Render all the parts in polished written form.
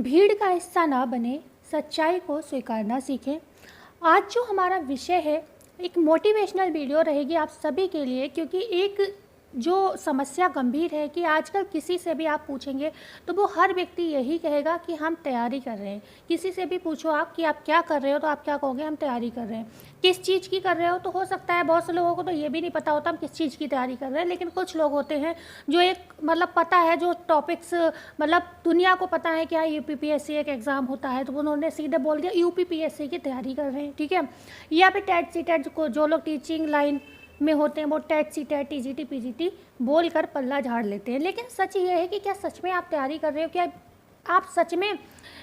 भीड़ का हिस्सा ना बने, सच्चाई को स्वीकारना सीखें। आज जो हमारा विषय है एक मोटिवेशनल वीडियो रहेगी आप सभी के लिए, क्योंकि एक जो समस्या गंभीर है कि आजकल किसी से भी आप पूछेंगे तो वो हर व्यक्ति यही कहेगा कि हम तैयारी कर रहे हैं। किसी से भी पूछो आप कि आप क्या कर रहे हो तो आप क्या कहोगे, हम तैयारी कर रहे हैं। किस चीज़ की कर रहे हो, तो हो सकता है बहुत से लोगों को तो ये भी नहीं पता होता हम किस चीज़ की तैयारी कर रहे हैं, लेकिन कुछ लोग होते हैं जो एक पता है, जो टॉपिक्स दुनिया को पता है कि हाँ यूपीपीएससी एक एग्ज़ाम होता है, तो उन्होंने सीधे बोल दिया यूपीपीएससी की तैयारी कर रहे हैं, ठीक है। या फिर टेट सी टेट को जो लोग टीचिंग लाइन में होते हैं वो TET CTET TGT PGT बोल कर पल्ला झाड़ लेते हैं। लेकिन सच ये है कि क्या सच में आप तैयारी कर रहे हो, क्या आप सच में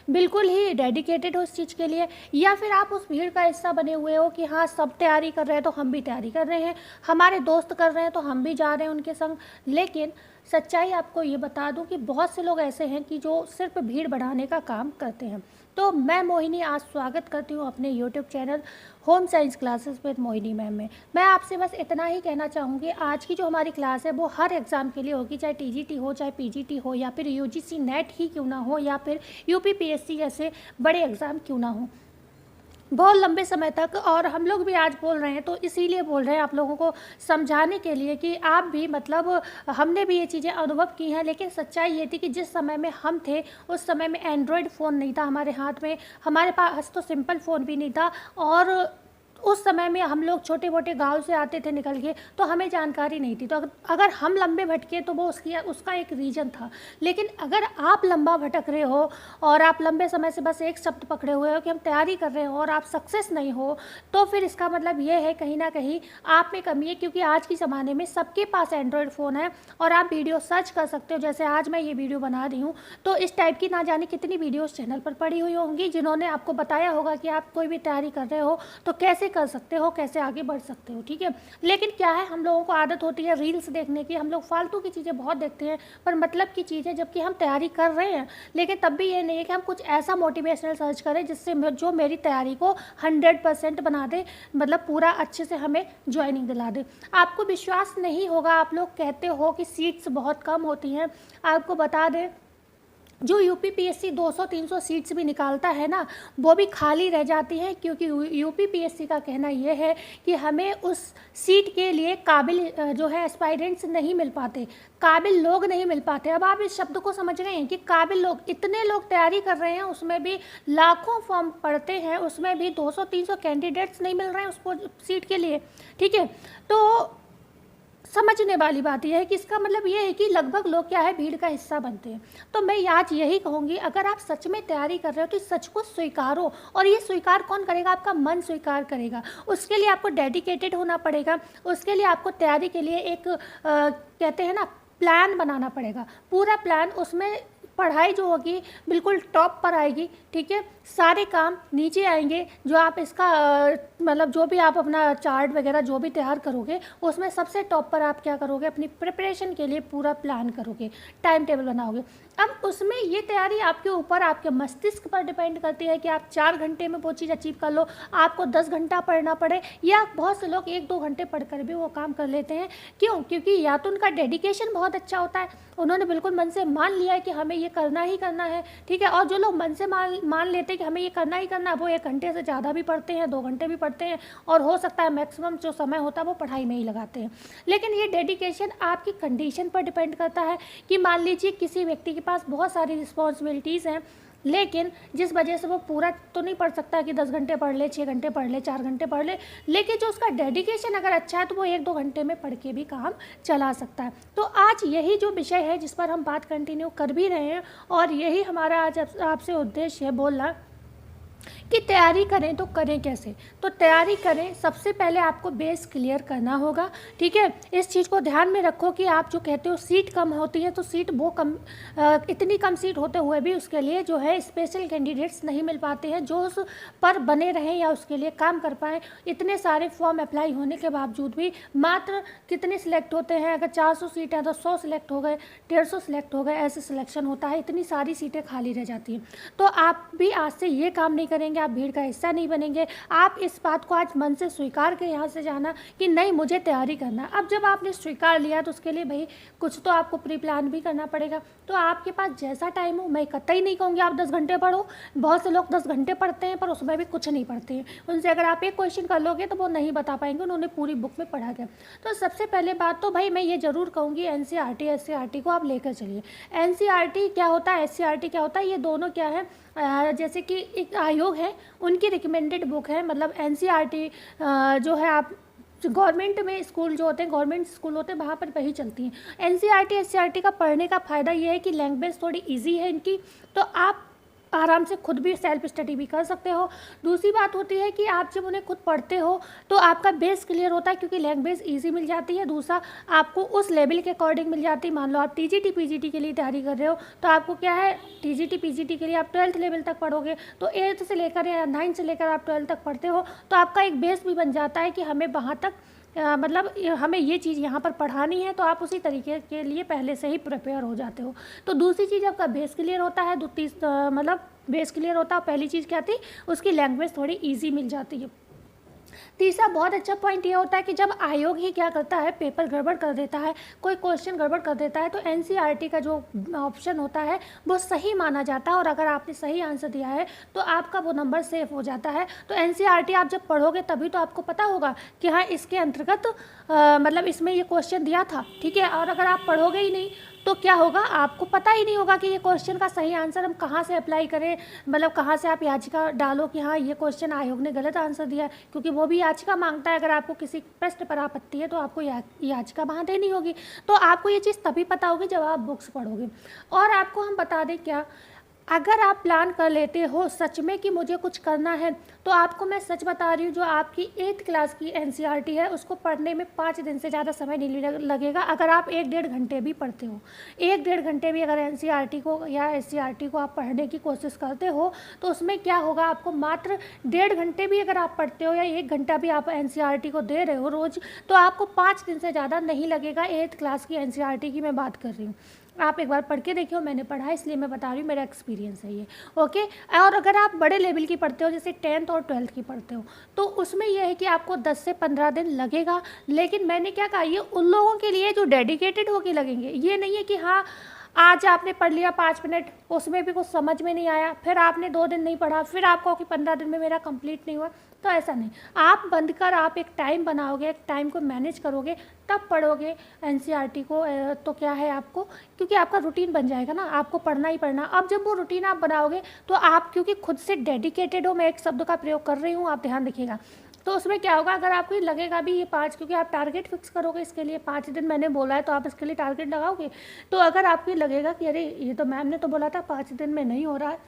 बिल्कुल ही डेडिकेटेड हो इस चीज़ के लिए, या फिर आप उस भीड़ का हिस्सा बने हुए हो कि हाँ सब तैयारी कर रहे हैं तो हम भी तैयारी कर रहे हैं, हमारे दोस्त कर रहे हैं तो हम भी जा रहे हैं उनके संग। लेकिन सच्चाई आपको ये बता दूं कि बहुत से लोग ऐसे हैं कि जो सिर्फ भीड़ बढ़ाने का काम करते हैं। तो मैं मोहिनी आज स्वागत करती हूँ अपने YouTube channel home science classes with Mohini ma'am में। मैं आपसे बस इतना ही कहना चाहूँगी, आज की जो हमारी क्लास है वो हर एग्ज़ाम के लिए होगी, चाहे टीजीटी हो, चाहे पीजीटी हो, या फिर यूजीसी नेट ही क्यों ना हो, या फिर यूपीपीएससी जैसे बड़े एग्ज़ाम क्यों ना हो, बहुत लंबे समय तक। और हम लोग भी आज बोल रहे हैं तो इसीलिए बोल रहे हैं आप लोगों को समझाने के लिए कि आप भी हमने भी ये चीज़ें अनुभव की हैं। लेकिन सच्चाई ये थी कि जिस समय में हम थे उस समय में एंड्रॉयड फ़ोन नहीं था हमारे हाथ में, हमारे पास तो सिंपल फ़ोन भी नहीं था, और उस समय में हम लोग छोटे मोटे गांव से आते थे निकल के, तो हमें जानकारी नहीं थी। तो अगर हम लंबे भटके तो वो उसका एक रीज़न था। लेकिन अगर आप लंबा भटक रहे हो और आप लंबे समय से बस एक शब्द पकड़े हुए हो कि हम तैयारी कर रहे हो और आप सक्सेस नहीं हो, तो फिर इसका मतलब ये है कहीं ना कहीं आप में कमी है। क्योंकि आज के ज़माने में सबके पास एंड्रॉयड फ़ोन है और आप वीडियो सर्च कर सकते हो। जैसे आज मैं ये वीडियो बना रही हूँ तो इस टाइप की ना जाने कितनी वीडियोज़ चैनल पर पड़ी हुई होंगी जिन्होंने आपको बताया होगा कि आप कोई भी तैयारी कर रहे हो तो कैसे कर सकते हो, कैसे आगे बढ़ सकते हो, ठीक है। लेकिन क्या है, हम लोगों को आदत होती है रील्स देखने की, हम लोग फालतू की चीज़ें बहुत देखते हैं पर मतलब की चीज़ है, जबकि हम तैयारी कर रहे हैं। लेकिन तब भी ये नहीं है कि हम कुछ ऐसा मोटिवेशनल सर्च करें जिससे जो मेरी तैयारी को 100% बना दे, पूरा अच्छे से हमें ज्वाइनिंग दिला दे। आपको विश्वास नहीं होगा, आप लोग कहते हो कि सीट्स बहुत कम होती हैं। आपको बता दें जो यूपीपीएससी 200-300 सीट्स भी निकालता है ना, वो भी खाली रह जाती हैं, क्योंकि यूपीपीएससी का कहना ये है कि हमें उस सीट के लिए काबिल जो है एस्पायरेंट्स नहीं मिल पाते, काबिल लोग नहीं मिल पाते। अब आप इस शब्द को समझ रहे हैं कि काबिल लोग, इतने लोग तैयारी कर रहे हैं, उसमें भी लाखों फॉर्म पड़ते हैं, उसमें भी 200-300 कैंडिडेट्स नहीं मिल रहे हैं उस सीट के लिए, ठीक है। तो समझने वाली बात यह है कि इसका मतलब ये है कि लगभग लोग क्या है, भीड़ का हिस्सा बनते हैं। तो मैं आज यही कहूँगी, अगर आप सच में तैयारी कर रहे हो तो इस सच को स्वीकारो। और ये स्वीकार कौन करेगा, आपका मन स्वीकार करेगा। उसके लिए आपको डेडिकेटेड होना पड़ेगा, उसके लिए आपको तैयारी के लिए एक कहते हैं ना प्लान बनाना पड़ेगा, पूरा प्लान। उसमें पढ़ाई जो होगी बिल्कुल टॉप पर आएगी, ठीक है। सारे काम नीचे आएंगे, जो आप इसका जो भी आप अपना चार्ट वगैरह जो भी तैयार करोगे उसमें सबसे टॉप पर आप क्या करोगे, अपनी प्रिपरेशन के लिए पूरा प्लान करोगे, टाइम टेबल बनाओगे। अब उसमें ये तैयारी आपके ऊपर, आपके मस्तिष्क पर डिपेंड करती है कि आप 4 घंटे में वो चीज़ अचीव कर लो, आपको 10 घंटा पढ़ना पड़े, या बहुत से लोग 1-2 घंटे पढ़कर भी वो काम कर लेते हैं। क्यों? क्योंकि या तो उनका डेडिकेशन बहुत अच्छा होता है, उन्होंने बिल्कुल मन से मान लिया है कि हमें ये करना ही करना है, ठीक है। और जो लोग मन से मान लेते हैं कि हमें ये करना ही करना है, वो 1 घंटे से ज़्यादा भी पढ़ते हैं, 2 घंटे भी पढ़ते हैं, और हो सकता है मैक्सिमम जो समय होता है वो पढ़ाई में ही लगाते हैं। लेकिन ये डेडिकेशन आपकी कंडीशन पर डिपेंड करता है कि मान लीजिए किसी व्यक्ति के पास बहुत सारी रिस्पॉन्सिबिलिटीज़ हैं, लेकिन जिस वजह से वो पूरा तो नहीं पढ़ सकता कि 10 घंटे पढ़ ले, 6 घंटे पढ़ ले, 4 घंटे पढ़ ले, लेकिन जो उसका डेडिकेशन अगर अच्छा है तो वो 1-2 घंटे में पढ़ के भी काम चला सकता है। तो आज यही जो विषय है जिस पर हम बात कंटिन्यू कर भी रहे हैं, और यही हमारा आज आपसे उद्देश्य है बोलना कि तैयारी करें तो करें कैसे। तो तैयारी करें, सबसे पहले आपको बेस क्लियर करना होगा, ठीक है। इस चीज़ को ध्यान में रखो कि आप जो कहते हो सीट कम होती है, तो सीट वो इतनी कम सीट होते हुए भी उसके लिए जो है स्पेशल कैंडिडेट्स नहीं मिल पाते हैं जो उस पर बने रहें या उसके लिए काम कर पाएँ। इतने सारे फॉर्म अप्लाई होने के बावजूद भी मात्र कितने सिलेक्ट होते हैं, अगर 400 सीट हैं तो 100 सिलेक्ट हो गए, 150 सिलेक्ट हो गए, ऐसे सिलेक्शन होता है, इतनी सारी सीटें खाली रह जाती हैं। तो आप भी आज से ये काम नहीं करेंगे बनेंगे, आप भीड़ का हिस्सा नहीं बनेंगे। आप इस बात को आज मन से स्वीकार के यहाँ से जाना कि नहीं, मुझे तैयारी करना है। अब जब आपने स्वीकार लिया तो उसके लिए भाई कुछ तो आपको प्री प्लान भी करना पड़ेगा। तो आपके पास जैसा टाइम हो, मैं कतई नहीं कहूँगी आप 10 घंटे पढ़ो, बहुत से लोग 10 घंटे पढ़ते हैं पर उसमें भी कुछ नहीं पढ़ते हैं। उनसे अगर आप एक क्वेश्चन कर लोगे तो वो नहीं बता पाएंगे उन्होंने पूरी बुक में पढ़ा क्या। तो सबसे पहले बात तो भाई मैं ये ज़रूर कहूँगी, एनसीईआरटी एससीईआरटी को आप लेकर चलिए। एनसीईआरटी क्या होता है, एससीईआरटी क्या होता है, ये दोनों क्या है, जैसे कि एक आयोग है उनकी रिकमेंडेड बुक है। मतलब एनसीईआरटी जो है, आप गवर्नमेंट में स्कूल जो होते हैं, गवर्नमेंट स्कूल होते हैं, वहाँ पर वही चलती हैं। एनसीईआरटी एससीईआरटी का पढ़ने का फ़ायदा ये है कि लैंग्वेज थोड़ी इजी है इनकी, तो आप आराम से खुद भी सेल्फ स्टडी भी कर सकते हो। दूसरी बात होती है कि आप जब उन्हें खुद पढ़ते हो तो आपका बेस क्लियर होता है, क्योंकि लैंग्वेज इजी मिल जाती है। दूसरा, आपको उस लेवल के अकॉर्डिंग मिल जाती है। मान लो आप टीजीटी पीजीटी के लिए तैयारी कर रहे हो तो आपको क्या है, टीजीटी पीजीटी के लिए आप 12th लेवल तक पढ़ोगे, तो 8th से लेकर या 9th से लेकर आप 12th तक पढ़ते हो तो आपका एक बेस भी बन जाता है कि हमें वहाँ तक मतलब हमें ये चीज़ यहाँ पर पढ़ानी है, तो आप उसी तरीके के लिए पहले से ही प्रिपेयर हो जाते हो। तो दूसरी चीज़ आपका बेस क्लियर होता है, मतलब बेस क्लियर होता है। पहली चीज़ क्या थी, उसकी लैंग्वेज थोड़ी इजी मिल जाती है। तीसरा बहुत अच्छा पॉइंट ये होता है कि जब आयोग ही क्या करता है, पेपर गड़बड़ कर देता है, कोई क्वेश्चन गड़बड़ कर देता है, तो एनसीईआरटी का जो ऑप्शन होता है वो सही माना जाता है, और अगर आपने सही आंसर दिया है तो आपका वो नंबर सेव हो जाता है। तो एनसीईआरटी आप जब पढ़ोगे तभी तो आपको पता होगा कि हाँ इसके अंतर्गत मतलब इसमें ये क्वेश्चन दिया था, ठीक है। और अगर आप पढ़ोगे ही नहीं तो क्या होगा, आपको पता ही नहीं होगा कि ये क्वेश्चन का सही आंसर हम कहाँ से अप्लाई करें, मतलब कहाँ से आप याचिका डालो कि हाँ ये क्वेश्चन आयोग ने गलत आंसर दिया है, क्योंकि वो भी याचिका मांगता है। अगर आपको किसी प्रश्न पर आपत्ति है तो आपको याचिका वहाँ देनी होगी। तो आपको ये चीज़ तभी पता होगी जब आप बुक्स पढ़ोगे। और आपको हम बता दें क्या, अगर आप प्लान कर लेते हो सच में कि मुझे कुछ करना है, तो आपको मैं सच बता रही हूँ, जो आपकी 8th क्लास की एनसीईआरटी है उसको पढ़ने में 5 दिन से ज़्यादा समय नहीं लगेगा। अगर आप 1-1.5 घंटे भी पढ़ते हो, 1-1.5 घंटे भी अगर एनसीईआरटी को या एससीईआरटी को आप पढ़ने की कोशिश करते हो, तो उसमें क्या होगा, आपको मात्र 1.5 घंटे भी अगर आप पढ़ते हो या 1 घंटा भी आप एनसीईआरटी को दे रहे हो रोज़, तो आपको 5 दिन से ज़्यादा नहीं लगेगा। 8th क्लास की एनसीईआरटी की मैं बात कर रही हूँ। आप एक बार पढ़ के देखिए, मैंने पढ़ा है इसलिए मैं बता रही हूँ, मेरा एक्सपीरियंस है ये, ओके। और अगर आप बड़े लेवल की पढ़ते हो, जैसे 10th और 12th की पढ़ते हो, तो उसमें यह है कि आपको 10 से 15 दिन लगेगा। लेकिन मैंने क्या कहा, ये उन लोगों के लिए जो डेडिकेटेड होके लगेंगे। ये नहीं है कि हाँ आज आपने पढ़ लिया 5 मिनट, उसमें भी कुछ समझ में नहीं आया, फिर आपने 2 दिन नहीं पढ़ा, फिर आपको कि 15 दिन में मेरा कंप्लीट नहीं हुआ, तो ऐसा नहीं। आप बंद कर आप एक टाइम बनाओगे, एक टाइम को मैनेज करोगे, तब पढ़ोगे एनसीईआरटी को, तो क्या है आपको, क्योंकि आपका रूटीन बन जाएगा ना, आपको पढ़ना ही पढ़ना। अब जब वो रूटीन आप बनाओगे तो आप क्योंकि खुद से डेडिकेटेड हो, मैं एक शब्द का प्रयोग कर रही हूँ, आप ध्यान रखिएगा, तो उसमें क्या होगा, अगर आपको लगेगा भी ये 5, क्योंकि आप टारगेट फिक्स करोगे इसके लिए, 5 दिन मैंने बोला है तो आप इसके लिए टारगेट लगाओगे। तो अगर आपको लगेगा कि अरे ये तो मैम ने तो बोला था 5 दिन में नहीं हो रहा है,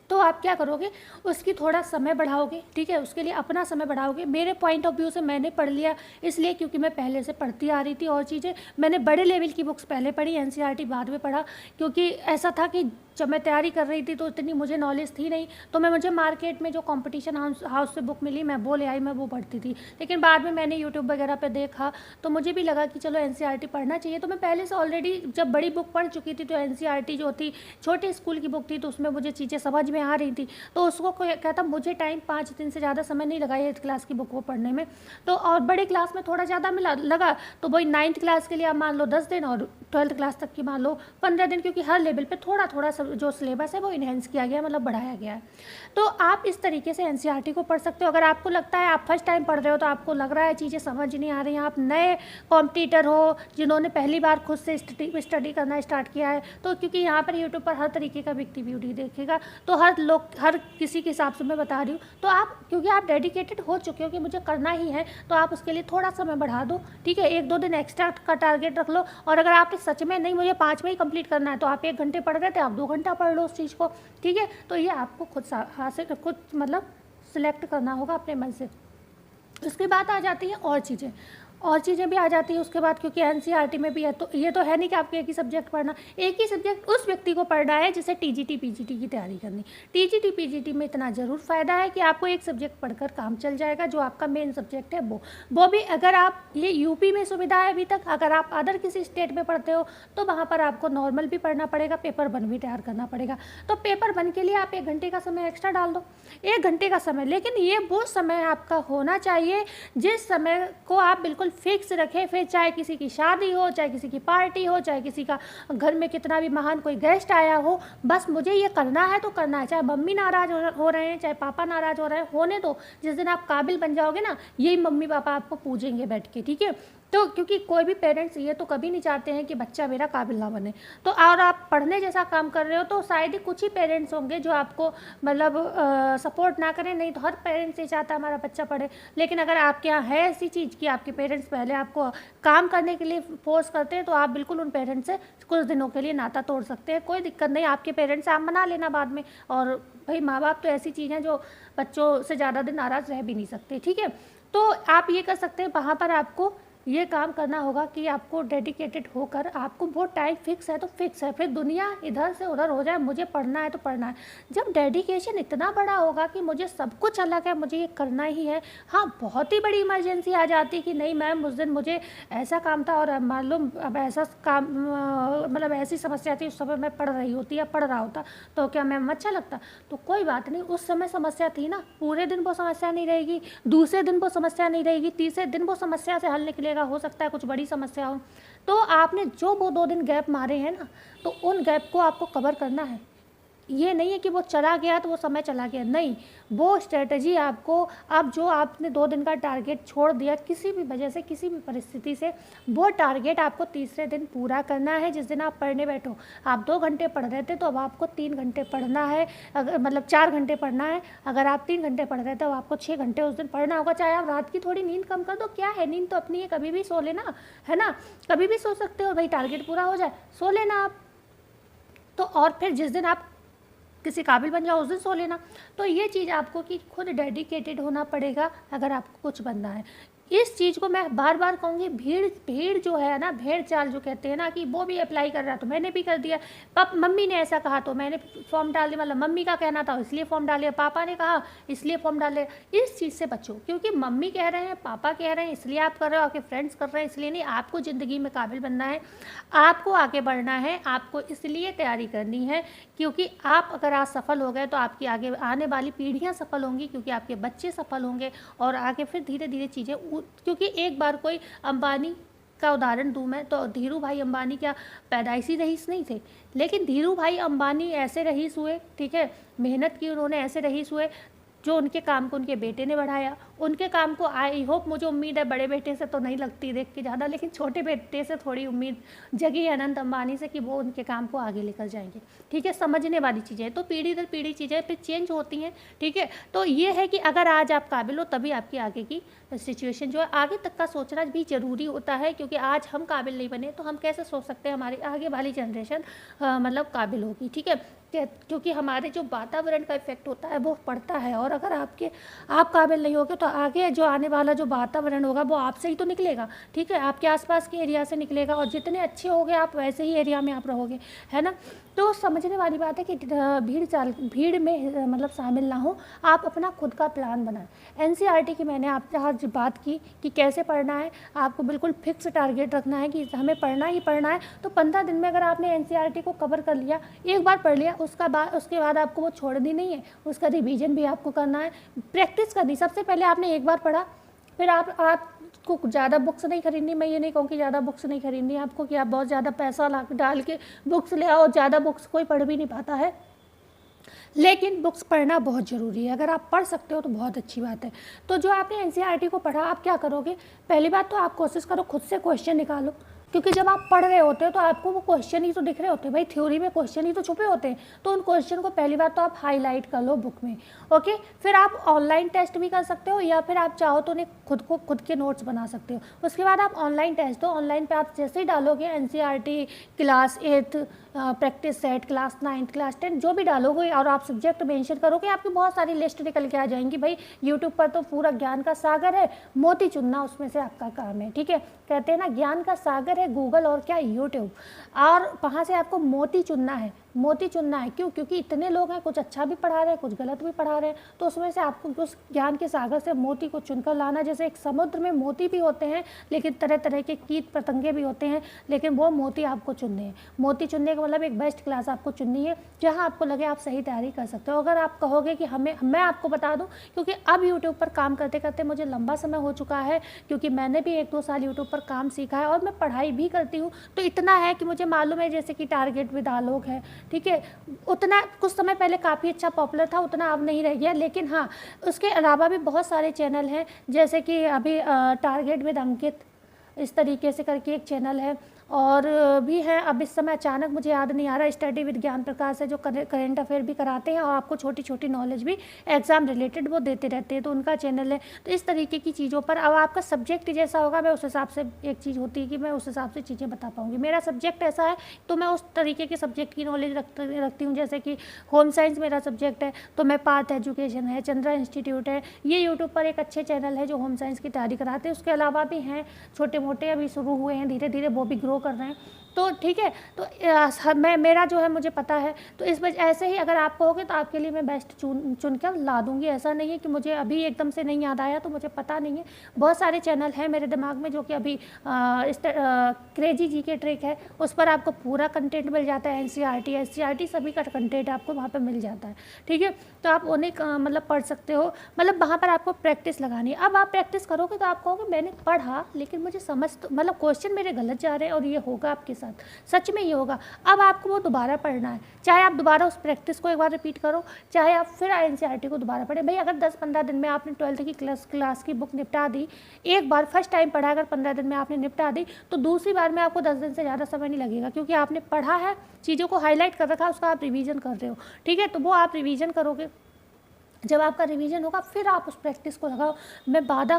तो आप क्या करोगे, उसकी थोड़ा समय बढ़ाओगे, ठीक है, उसके लिए अपना समय बढ़ाओगे। मेरे पॉइंट ऑफ व्यू से मैंने पढ़ लिया इसलिए क्योंकि मैं पहले से पढ़ती आ रही थी, और चीज़ें मैंने बड़े लेवल की बुक्स पहले पढ़ी, एनसीईआरटी बाद में पढ़ा, क्योंकि ऐसा था कि जब मैं तैयारी कर रही थी तो इतनी मुझे नॉलेज थी नहीं, तो मुझे मार्केट में जो कंपटीशन हाउस से बुक मिली मैं वो ले आई, मैं वो पढ़ती थी। लेकिन बाद में मैंने यूट्यूब वगैरह पे देखा तो मुझे भी लगा कि चलो एनसीईआरटी पढ़ना चाहिए। तो मैं पहले से ऑलरेडी जब बड़ी बुक पढ़ चुकी थी, तो एनसीईआरटी जो थी छोटे स्कूल की बुक थी, तो उसमें मुझे चीज़ें समझ में आ रही थी। तो उसको कहता मुझे टाइम 5 दिन से ज़्यादा समय नहीं लगा 8th क्लास की बुक को पढ़ने में। तो और बड़े क्लास में थोड़ा ज़्यादा लगा, तो वही 9th क्लास के लिए आप मान लो 10 दिन, और 12th क्लास तक की मान लो 15 दिन, क्योंकि हर लेवल पे थोड़ा थोड़ा जो सिलेबस है वो इन्हेंस किया गया, मतलब बढ़ाया गया है। तो आप इस तरीके से एनसीईआरटी को पढ़ सकते हो। अगर आपको लगता है आप फर्स्ट टाइम पढ़ रहे हो, तो आपको लग रहा है चीज़ें समझ नहीं आ रही हैं, आप नए कॉम्पिटिटर हो जिन्होंने पहली बार खुद से स्टडी करना स्टार्ट किया है, तो क्योंकि यहाँ पर यूट्यूब पर हर तरीके का व्यक्ति वीडियो देखेगा, तो हर किसी के हिसाब से मैं बता रही हूँ। तो आप क्योंकि आप डेडिकेटेड हो चुके हो कि मुझे करना ही है, तो आप उसके लिए थोड़ा समय बढ़ा दो, ठीक है, 1-2 दिन एक्स्ट्रा का टारगेट रख लो। और अगर आपने सच में नहीं मुझे 5 में ही कंप्लीट करना है, तो आप 1 घंटे पढ़ रहे थे, आप 2 घंटा पढ़ लो उस चीज़ को, ठीक है। तो ये आपको खुद मतलब सिलेक्ट करना होगा अपने मन से। उसके बाद आ जाती हैं और चीज़ें। और चीज़ें भी आ जाती हैं उसके बाद, क्योंकि एनसीईआरटी में भी है। तो ये तो है नहीं कि आपको एक ही सब्जेक्ट पढ़ना, एक ही सब्जेक्ट उस व्यक्ति को पढ़ना है जिसे टीजीटी पीजीटी की तैयारी करनी। टीजीटी पीजीटी में इतना ज़रूर फ़ायदा है कि आपको एक सब्जेक्ट पढ़कर काम चल जाएगा, जो आपका मेन सब्जेक्ट है वो भी अगर आप, ये यूपी में सुविधा है अभी तक, अगर आप अदर किसी स्टेट में पढ़ते हो तो वहाँ पर आपको नॉर्मल भी पढ़ना पड़ेगा, पेपर वन भी तैयार करना पड़ेगा। तो पेपर वन के लिए आप 1 घंटे का समय एक्स्ट्रा डाल दो, 1 घंटे का समय, लेकिन ये वो समय आपका होना चाहिए जिस समय को आप बिल्कुल फिक्स रखें। फिर चाहे किसी की शादी हो, चाहे किसी की पार्टी हो, चाहे किसी का घर में कितना भी महान कोई गेस्ट आया हो, बस मुझे ये करना है तो करना है। चाहे मम्मी नाराज़ हो रहे हैं, चाहे पापा नाराज़ हो रहे हैं, होने दो। जिस दिन आप काबिल बन जाओगे ना, यही मम्मी पापा आपको पूजेंगे बैठ के, ठीक है। तो क्योंकि कोई भी पेरेंट्स ये तो कभी नहीं चाहते हैं कि बच्चा मेरा काबिल ना बने। तो और आप पढ़ने जैसा काम कर रहे हो तो शायद ही कुछ ही पेरेंट्स होंगे जो आपको मतलब सपोर्ट ना करें, नहीं तो हर पेरेंट्स ये चाहता है हमारा बच्चा पढ़े। लेकिन अगर आपके यहाँ है ऐसी चीज़ कि आपके पेरेंट्स पहले आपको काम करने के लिए फोर्स करते हैं, तो आप बिल्कुल उन पेरेंट्स से कुछ दिनों के लिए नाता तोड़ सकते हैं, कोई दिक्कत नहीं। आपके पेरेंट्स आप मना लेना बाद में। और भाई माँ बाप तो ऐसी चीज़ है जो बच्चों से ज़्यादा दिन नाराज़ रह भी नहीं सकते, ठीक है। तो आप ये कर सकते हैं, वहाँ पर आपको ये काम करना होगा कि आपको डेडिकेटेड होकर, आपको वो टाइम फिक्स है तो फिक्स है, फिर दुनिया इधर से उधर हो जाए, मुझे पढ़ना है तो पढ़ना है। जब डेडिकेशन इतना बड़ा होगा कि मुझे सब कुछ अलग है, मुझे ये करना ही है। हाँ, बहुत ही बड़ी इमरजेंसी आ जाती कि नहीं मैम उस दिन मुझे ऐसा काम था और मालूम अब ऐसा काम मतलब ऐसी समस्या थी, उस समय मैं पढ़ रही होती या पढ़ रहा होता तो क्या मैम अच्छा लगता। तो कोई बात नहीं, उस समय समस्या थी ना, पूरे दिन वो समस्या नहीं रहेगी, दूसरे दिन वो समस्या नहीं रहेगी, तीसरे दिन वो समस्या से हल निकलेगा। हो सकता है कुछ बड़ी समस्या हो। तो आपने जो वो 2 दिन गैप मारे हैं ना, तो उन गैप को आपको कवर करना है। ये नहीं है कि वो चला गया तो वो समय चला गया, नहीं। वो स्ट्रेटजी आपको, अब जो आपने 2 दिन का टारगेट छोड़ दिया किसी भी वजह से, किसी भी परिस्थिति से, वो टारगेट आपको तीसरे दिन पूरा करना है। जिस दिन आप पढ़ने बैठो, आप 2 घंटे पढ़ रहे थे तो अब आपको 3 घंटे पढ़ना है, अगर मतलब 4 घंटे पढ़ना है। अगर आप 3 घंटे पढ़ रहे थे तो आपको 6 घंटे उस दिन पढ़ना होगा। चाहे आप रात की थोड़ी नींद कम कर दो, क्या है, नींद तो अपनी है, कभी भी सो लेना, है ना, कभी भी सो सकते हो भाई, टारगेट पूरा हो जाए सो लेना आप। तो और फिर जिस दिन आप किसी काबिल बन जाओ उस दिन सो लेना। तो ये चीज़ आपको कि खुद डेडिकेटेड होना पड़ेगा अगर आपको कुछ बनना है। इस चीज़ को मैं बार बार कहूँगी, भीड़ जो है ना, भेड़ चाल जो कहते हैं ना, कि वो भी अप्लाई कर रहा तो मैंने भी कर दिया, मम्मी ने ऐसा कहा तो मैंने फॉर्म डाल दिया, मतलब मम्मी का कहना था इसलिए फॉर्म डाले, पापा ने कहा इसलिए फॉर्म डाले। इस चीज़ से बचो, क्योंकि मम्मी कह रहे हैं, पापा कह रहे हैं इसलिए आप कर रहे हो, आपके फ्रेंड्स कर रहे हैं इसलिए नहीं। आपको ज़िंदगी में काबिल बनना है, आपको आगे बढ़ना है, आपको इसलिए तैयारी करनी है क्योंकि आप अगर आज सफल हो गए तो आपकी आगे आने वाली पीढ़ियाँ सफल होंगी, क्योंकि आपके बच्चे सफल होंगे और आगे फिर धीरे धीरे चीज़ें, क्योंकि एक बार कोई अंबानी का उदाहरण दूं मैं तो धीरू भाई अंबानी क्या पैदाइशी रईस नहीं थे, लेकिन धीरू भाई अंबानी ऐसे रईस हुए, ठीक है, मेहनत की उन्होंने, ऐसे रईस हुए जो उनके काम को उनके बेटे ने बढ़ाया। उनके काम को आई होप, मुझे उम्मीद है बड़े बेटे से तो नहीं लगती देख के ज़्यादा, लेकिन छोटे बेटे से थोड़ी उम्मीद जगी है अनंत अंबानी से कि वो उनके काम को आगे लेकर जाएंगे, ठीक है। समझने वाली चीज़ें तो पीढ़ी दर पीढ़ी चीज़ें फिर चेंज होती हैं, ठीक है। तो ये है कि अगर आज आप काबिल हो तभी आपकी आगे की सिचुएशन जो है, आगे तक का सोचना भी ज़रूरी होता है, क्योंकि आज हम काबिल नहीं बने तो हम कैसे सोच सकते हैं हमारी आगे वाली जनरेशन मतलब काबिल होगी, ठीक है। क्योंकि हमारे जो वातावरण का इफेक्ट होता है वो पड़ता है, और अगर आप काबिल नहीं होगे तो आगे जो आने वाला जो वातावरण होगा वो आपसे ही तो निकलेगा, ठीक है, आपके आसपास के एरिया से निकलेगा, और जितने अच्छे होगे आप वैसे ही एरिया में आप रहोगे, है ना। तो समझने वाली बात है कि भीड़ में मतलब शामिल ना हो, आप अपना खुद का प्लान बनाएं। एनसीईआरटी की मैंने आप आज बात की कि कैसे पढ़ना है, आपको बिल्कुल फिक्स टारगेट रखना है कि हमें पढ़ना ही पढ़ना है। तो 15 दिन में अगर आपने एनसीईआरटी को कवर कर लिया, एक बार पढ़ लिया, उसके बाद आपको वो छोड़नी नहीं है, उसका रिवीजन भी आपको करना है, प्रैक्टिस करनी। सबसे पहले आपने एक बार पढ़ा, फिर आपको ज़्यादा बुक्स नहीं खरीदनी। मैं ये नहीं कहूँ कि ज़्यादा बुक्स नहीं खरीदनी आपको, कि आप बहुत ज़्यादा पैसा डाल के बुक्स ले आओ, ज़्यादा बुक्स कोई पढ़ भी नहीं पाता है, लेकिन बुक्स पढ़ना बहुत ज़रूरी है। अगर आप पढ़ सकते हो तो बहुत अच्छी बात है। तो जो आपने एनसीईआरटी को पढ़ा, आप क्या करोगे, पहली बात तो आप कोशिश करो खुद से क्वेश्चन निकालो, क्योंकि जब आप पढ़ रहे होते हो तो आपको वो क्वेश्चन ही तो दिख रहे होते हैं भाई, थ्योरी में क्वेश्चन ही तो छुपे होते हैं। तो उन क्वेश्चन को पहली बात तो आप हाईलाइट कर लो बुक में, ओके। फिर आप ऑनलाइन टेस्ट भी कर सकते हो, या फिर आप चाहो तो उन्हें खुद के नोट्स बना सकते हो। उसके बाद आप ऑनलाइन टेस्ट दो। ऑनलाइन पे आप जैसे ही डालोगे NCERT class 8 practice set, class 9, class 10 जो भी डालोगे और आप सब्जेक्ट मेंशन करोगे, आपकी बहुत सारी लिस्ट निकल के आ जाएंगी। भाई यूट्यूब पर तो पूरा ज्ञान का सागर है, मोती चुनना उसमें से आपका काम है। ठीक है, कहते हैं ना ज्ञान का सागर है गूगल और क्या यूट्यूब, और वहाँ से आपको मोती चुनना है। मोती चुनना है क्यों? क्योंकि इतने लोग हैं, कुछ अच्छा भी पढ़ा रहे हैं, कुछ गलत भी पढ़ा रहे हैं, तो उसमें से आपको उस ज्ञान के सागर से मोती को चुनकर लाना। जैसे एक समुद्र में मोती भी होते हैं, लेकिन तरह तरह के कीट पतंगे भी होते हैं, लेकिन वो मोती आपको चुनने हैं। मोती चुनने का मतलब एक बेस्ट क्लास आपको चुननी है जहाँ आपको लगे आप सही तैयारी कर सकते हो। अगर आप कहोगे कि मैं आपको बता दूँ, क्योंकि अब यूट्यूब पर काम करते करते मुझे लंबा समय हो चुका है, क्योंकि मैंने भी 1-2 साल यूट्यूब पर काम सीखा है और मैं पढ़ाई भी करती हूँ, तो इतना है कि मुझे मालूम है जैसे कि टारगेट विद आलोक है। ठीक है, उतना कुछ समय पहले काफ़ी अच्छा पॉपुलर था, उतना अब नहीं रह गया, लेकिन हाँ उसके अलावा भी बहुत सारे चैनल हैं, जैसे कि अभी टारगेट विद अंकित इस तरीके से करके एक चैनल है, और भी है। अब इस समय अचानक मुझे याद नहीं आ रहा। स्टडी विद ज्ञान प्रकाश है जो करेंट अफेयर भी कराते हैं और आपको छोटी छोटी नॉलेज भी एग्जाम रिलेटेड वो देते रहते हैं, तो उनका चैनल है। तो इस तरीके की चीज़ों पर अब आपका सब्जेक्ट जैसा होगा, मैं उस हिसाब से एक चीज़ होती है कि मैं उस हिसाब से चीज़ें बता पाऊँगी। मेरा सब्जेक्ट ऐसा है तो मैं उस तरीके के सब्जेक्ट की नॉलेज रखती हूँ। जैसे कि होम साइंस मेरा सब्जेक्ट है तो मैं पार्थ एजुकेशन है, चंद्रा इंस्टीट्यूट है, ये यूट्यूब पर एक अच्छे चैनल है जो होम साइंस की तैयारी कराते हैं। उसके अलावा भी हैं छोटे मोटे, अभी शुरू हुए हैं, धीरे धीरे वो भी ग्रो कर रहे हैं। तो ठीक है, तो मेरा जो है मुझे पता है, तो इस वजह ऐसे ही अगर आप कहोगे तो आपके लिए मैं बेस्ट चुन कर ला दूंगी। ऐसा नहीं है कि मुझे अभी एकदम से नहीं याद आया तो मुझे पता नहीं है। बहुत सारे चैनल हैं मेरे दिमाग में जो कि अभी क्रेजी जी के ट्रिक है, उस पर आपको पूरा कंटेंट मिल जाता है। एनसीईआरटी सभी का कंटेंट आपको वहाँ पर मिल जाता है। ठीक है, तो आप उन्हें मतलब पढ़ सकते हो, मतलब वहाँ पर आपको प्रैक्टिस लगानी है। अब आप प्रैक्टिस करोगे तो आप कहोगे मैंने पढ़ा लेकिन मुझे समझ तो मतलब क्वेश्चन मेरे गलत जा रहे हैं, और ये होगा आपके साथ, सच में ये होगा। अब आपको वो दोबारा पढ़ना है, चाहे आप दोबारा उस प्रैक्टिस को एक बार रिपीट करो, चाहे आप फिर एनसीईआरटी को दोबारा पढ़ें। भाई अगर 10-15 दिन में आपने 12th की क्लास की बुक निपटा दी, एक बार फर्स्ट टाइम पढ़ा, अगर 15 दिन में आपने निपटा दी, तो दूसरी बार में आपको 10 दिन से ज़्यादा समय नहीं लगेगा, क्योंकि आपने पढ़ा है, चीज़ों को हाईलाइट कर रखा है, उसका आप रिवीजन कर रहे हो। ठीक है, तो वो आप रिवीजन करोगे, जब आपका रिवीजन होगा फिर आप उस प्रैक्टिस को लगाओ। मैं दावा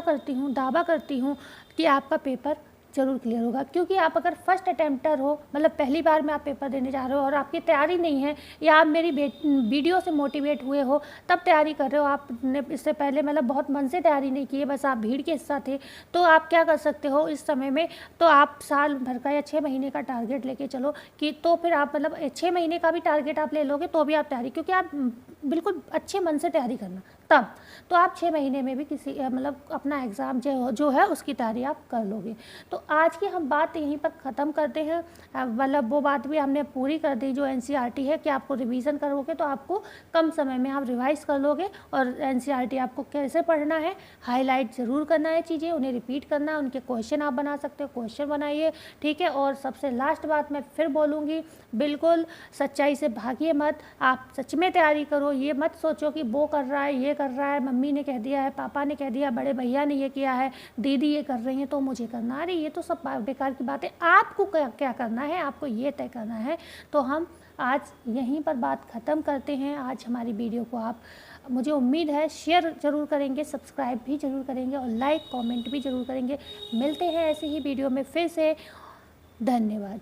करती हूँ कि आपका पेपर ज़रूर क्लियर होगा, क्योंकि आप अगर फर्स्ट अटेम्प्टर हो, मतलब पहली बार में आप पेपर देने जा रहे हो और आपकी तैयारी नहीं है, या आप मेरी वीडियो से मोटिवेट हुए हो तब तैयारी कर रहे हो, आपने इससे पहले मतलब बहुत मन से तैयारी नहीं की है, बस आप भीड़ के हिस्सा थे, तो आप क्या कर सकते हो इस समय में, तो आप साल भर का या 6 महीने का टारगेट लेके चलो कि, तो फिर आप मतलब 6 महीने का भी टारगेट आप ले लोगे तो भी आप तैयारी, क्योंकि आप बिल्कुल अच्छे मन से तैयारी करना, तब तो आप 6 महीने में भी किसी मतलब अपना एग्ज़ाम जो है उसकी तैयारी आप कर लोगे। तो आज की हम बात यहीं पर ख़त्म करते हैं। मतलब वो बात भी हमने पूरी कर दी जो एनसीईआरटी है, कि आपको रिवीजन करोगे तो आपको कम समय में आप रिवाइज कर लोगे, और एनसीईआरटी आपको कैसे पढ़ना है, हाईलाइट ज़रूर करना है चीज़ें, उन्हें रिपीट करना है, उनके क्वेश्चन आप बना सकते हो, क्वेश्चन बनाइए। ठीक है, और सबसे लास्ट बात मैं फिर बोलूँगी, बिल्कुल सच्चाई से भागिए मत, आप सच में तैयारी करो। ये मत सोचो कि वो कर रहा है, ये कर रहा है, मम्मी ने कह दिया है, पापा ने कह दिया, बड़े भैया ने ये किया है, दीदी ये कर रही हैं तो मुझे करना। अरे ये तो सब बेकार की बात है। आपको क्या करना है, आपको ये तय करना है। तो हम आज यहीं पर बात ख़त्म करते हैं। आज हमारी वीडियो को आप, मुझे उम्मीद है, शेयर ज़रूर करेंगे, सब्सक्राइब भी ज़रूर करेंगे और लाइक कमेंट भी ज़रूर करेंगे। मिलते हैं ऐसे ही वीडियो में फिर से। धन्यवाद।